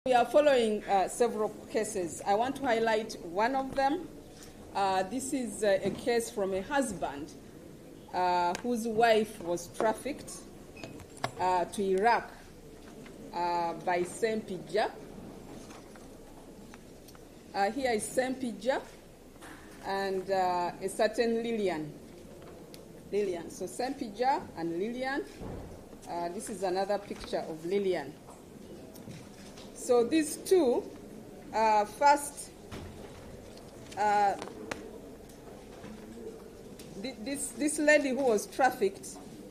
We are following several cases. I want to highlight one of them. This is a case from a husband whose wife was trafficked to Iraq by Sempija. Here is Sempija and a certain Lillian. So Sempija and Lillian. This is another picture of Lillian. So these two, first, this lady who was trafficked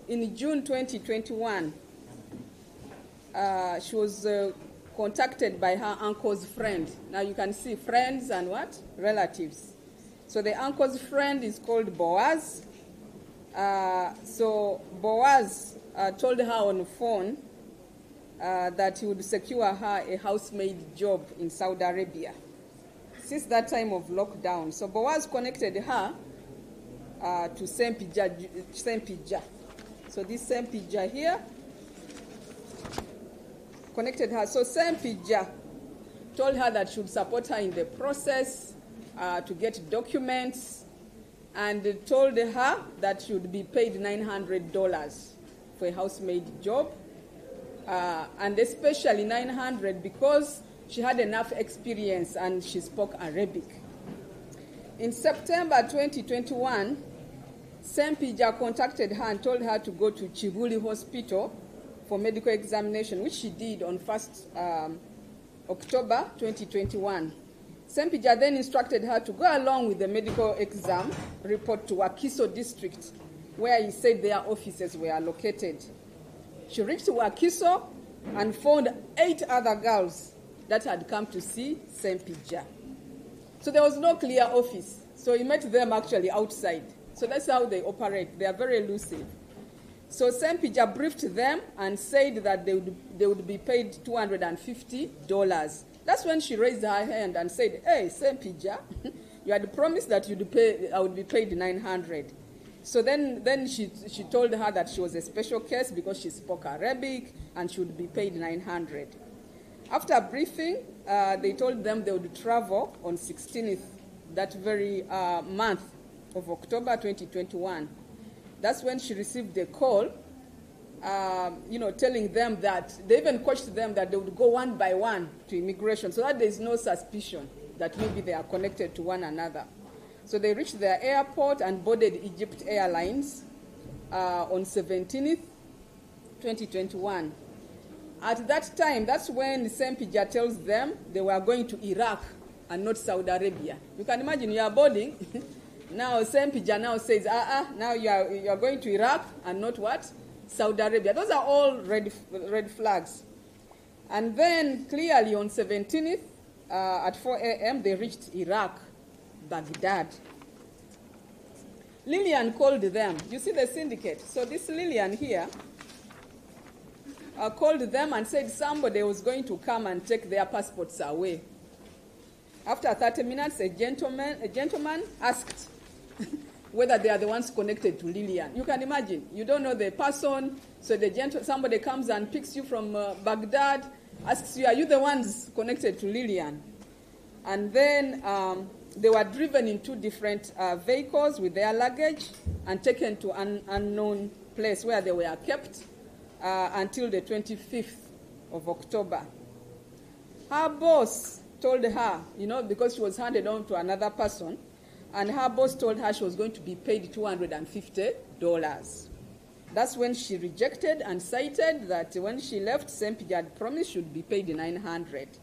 in June 2021, she was contacted by her uncle's friend. Now you can see friends and what? Relatives. So the uncle's friend is called Boaz. So Boaz told her on the phone that he would secure her a housemaid job in Saudi Arabia since that time of lockdown. So Boaz connected her to Sempija. So this Sempija here connected her. So Sempija told her that she would support her in the process to get documents, and told her that she would be paid $900 for a housemaid job. And especially $900 because she had enough experience and she spoke Arabic. In September 2021, Sempija contacted her and told her to go to Chibuli Hospital for medical examination, which she did on 1st October 2021. Sempija then instructed her to go along with the medical exam report to Wakiso district, where he said their offices were located. She reached Wakiso and found 8 other girls that had come to see Sempija. So there was no clear office. So he met them actually outside. So that's how they operate. They are very elusive. So Sempija briefed them and said that they would be paid $250. That's when she raised her hand and said, "Hey, Sempija, you had promised that I would be paid $900. So then she told her that she was a special case because she spoke Arabic and she would be paid $900. After briefing, they told them they would travel on 16th, that very month of October 2021. That's when she received a call, telling them that, they even coached them that they would go one by one to immigration so that there's no suspicion that maybe they are connected to one another. So they reached their airport and boarded Egypt Airlines on 17th, 2021. At that time, that's when Sempija tells them they were going to Iraq and not Saudi Arabia. You can imagine you are boarding. Now Sempija now says, now you are going to Iraq and not what? Saudi Arabia. Those are all red flags. And then clearly on 17th, at 4 a.m., they reached Iraq, Baghdad. Lillian called them. You see the syndicate. So this Lillian here called them and said somebody was going to come and take their passports away. After 30 minutes, a gentleman asked whether they are the ones connected to Lillian. You can imagine. You don't know the person, so somebody comes and picks you from Baghdad, asks you, are you the ones connected to Lillian? And then they were driven in 2 different vehicles with their luggage and taken to an unknown place where they were kept until the 25th of October. Her boss told her, because she was handed on to another person, and her boss told her she was going to be paid $250. That's when she rejected and cited that when she left, Sempija had promised she would be paid $900.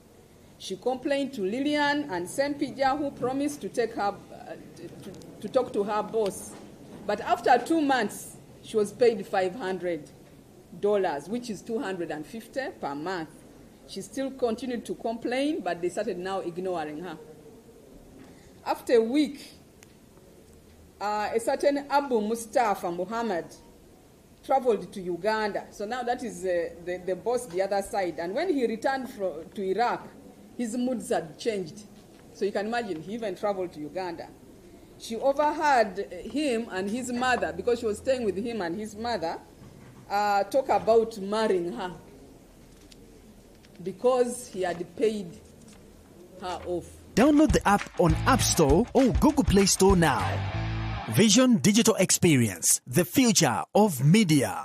She complained to Lillian and Sempija, who promised to take her to talk to her boss. But after 2 months, she was paid $500, which is $250 per month. She still continued to complain, but they started now ignoring her. After a week, a certain Abu Mustafa Muhammad traveled to Uganda. So now that is the boss, the other side. And when he returned to Iraq, his moods had changed. So you can imagine, he even traveled to Uganda. She overheard him and his mother, because she was staying with him and his mother, talk about marrying her. because he had paid her off. Download the app on App Store or Google Play Store now. Vision Digital Experience, the future of media.